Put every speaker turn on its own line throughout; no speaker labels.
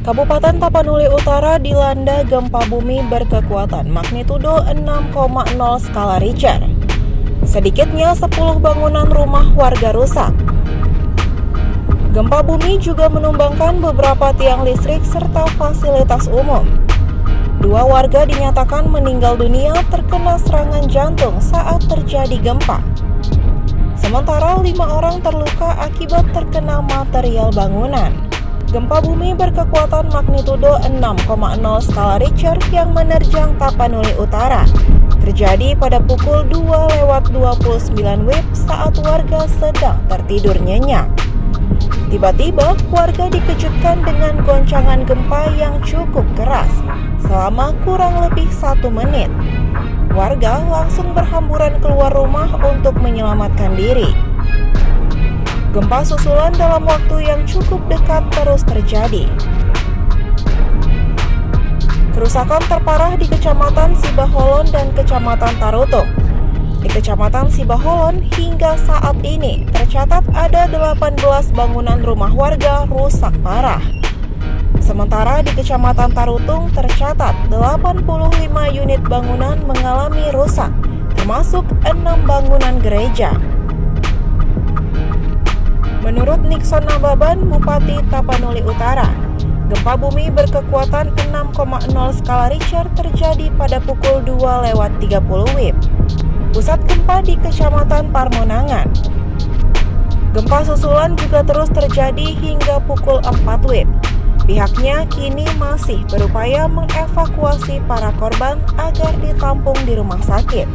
Kabupaten Tapanuli Utara dilanda gempa bumi berkekuatan magnitudo 6,0 skala Richter. Sedikitnya 10 bangunan rumah warga rusak. Gempa bumi juga menumbangkan beberapa tiang listrik serta fasilitas umum. 2 warga dinyatakan meninggal dunia terkena serangan jantung saat terjadi gempa. Sementara 5 orang terluka akibat terkena material bangunan. Gempa bumi berkekuatan magnitudo 6,0 skala Richter yang menerjang Tapanuli Utara terjadi pada pukul 2:29 WIB saat warga sedang tertidur nyenyak. Tiba-tiba warga dikejutkan dengan goncangan gempa yang cukup keras selama kurang lebih 1 menit. Warga langsung berhamburan keluar rumah untuk menyelamatkan diri. Gempa susulan dalam waktu yang cukup dekat terus terjadi. Kerusakan terparah di Kecamatan Sibaholon dan Kecamatan Tarutung. Di Kecamatan Sibaholon hingga saat ini tercatat ada 18 bangunan rumah warga rusak parah. Sementara di Kecamatan Tarutung tercatat 85 unit bangunan mengalami rusak, termasuk 6 bangunan gereja. Menurut Nixon Nababan, Bupati Tapanuli Utara, gempa bumi berkekuatan 6,0 skala Richter terjadi pada pukul 2:30 WIB. Pusat gempa di Kecamatan Parmonangan. Gempa susulan juga terus terjadi hingga pukul 4 WIB. Pihaknya kini masih berupaya mengevakuasi para korban agar ditampung di rumah sakit.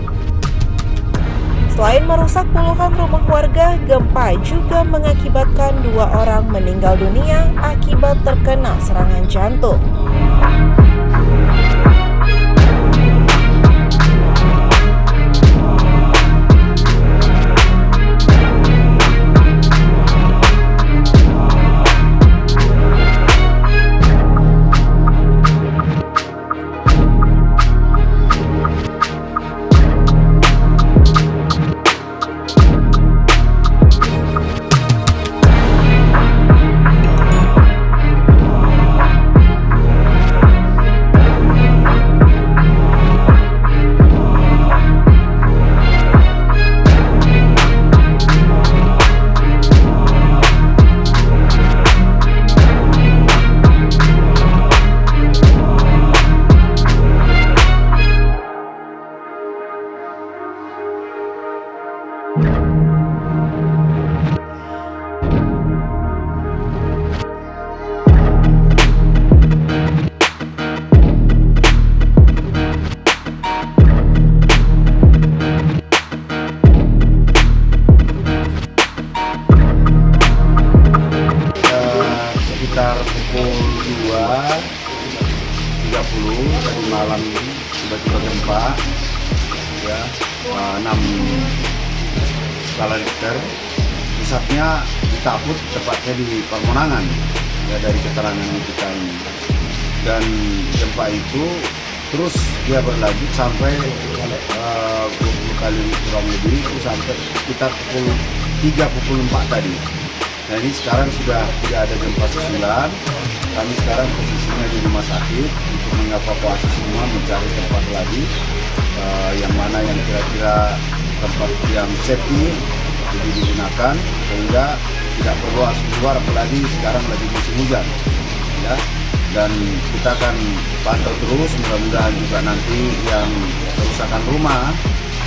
Selain merusak puluhan rumah warga, gempa juga mengakibatkan 2 orang meninggal dunia akibat terkena serangan jantung.
Sekitar pukul 2:30 tadi malam tiba-tiba gempa ya 6 skala Richter. Pusatnya di Taput, tepatnya di Parmonangan ya, dari keterangan kita ini. Dan gempa itu terus dia berlanjut sampai 20 kali kurang lebih, itu sampai sekitar pukul 3, pukul 4 tadi. Nah ini sekarang sudah tidak ada gempa susulan. Kami sekarang posisinya di rumah sakit untuk mengevakuasi semua, mencari tempat lagi yang mana yang kira-kira tempat yang safety jadi digunakan, sehingga tidak perlu keluar, apalagi sekarang lagi musim hujan ya. Dan kita akan pantau terus, mudah-mudahan juga nanti yang kerusakan rumah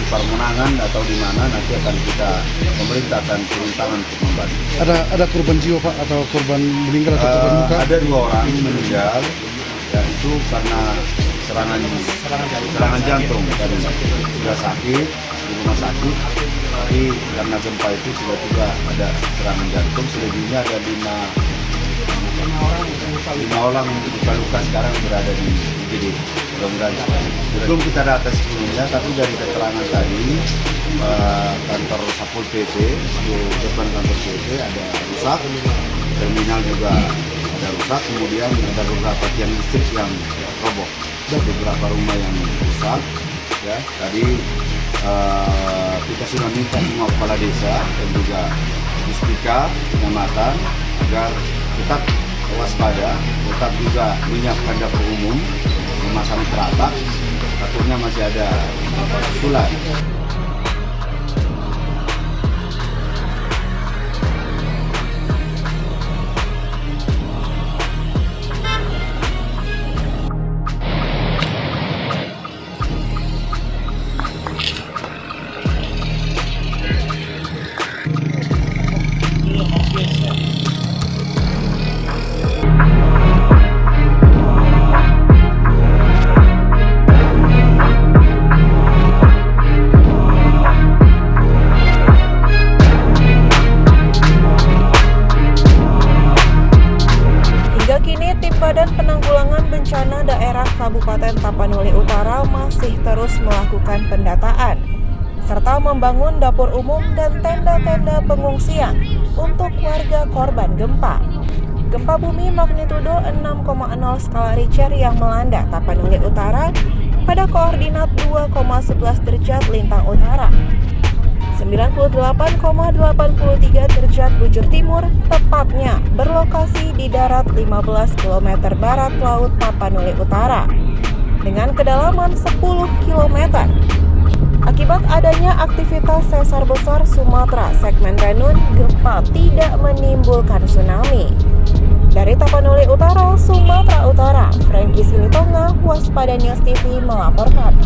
di Parmonangan atau di mana nanti akan kita pemerintahkan turun tangan untuk membantu.
Ada korban jiwa Pak, atau korban meninggal atau korban luka?
Ada 2 orang meninggal, ya itu karena serangan jantung dan sudah sakit di rumah sakit. Tapi karena gempa itu tiba-tiba ada serangan jantung. Selebihnya ada 5 orang luka-luka sekarang berada di UGD. Mudah-mudahan belum kita data sebelumnya, tapi dari keterangan tadi kantor Satpol PP, depan kantor PP ada rusak, terminal juga ada rusak, kemudian ada beberapa tiang listrik yang roboh, ada beberapa rumah yang rusak. Ya, tadi kita sudah minta semua kepala desa dan juga Dispika, kecamatan agar tetap waspada, tetap juga menyiapkan dapur umum, memasang perabot, takutnya masih ada susulan.
Badan Penanggulangan Bencana Daerah Kabupaten Tapanuli Utara masih terus melakukan pendataan serta membangun dapur umum dan tenda-tenda pengungsian untuk warga korban gempa. Gempa bumi magnitudo 6,0 skala Richter yang melanda Tapanuli Utara pada koordinat 2,11 derajat lintang utara, 98,83 derajat bujur timur, tepatnya berlokasi di darat 15 km barat laut Tapanuli Utara dengan kedalaman 10 km. Akibat adanya aktivitas sesar besar Sumatera segmen Renun, gempa tidak menimbulkan tsunami. Dari Tapanuli Utara, Sumatera Utara, Franky Silitonga, Waspada News TV melaporkan.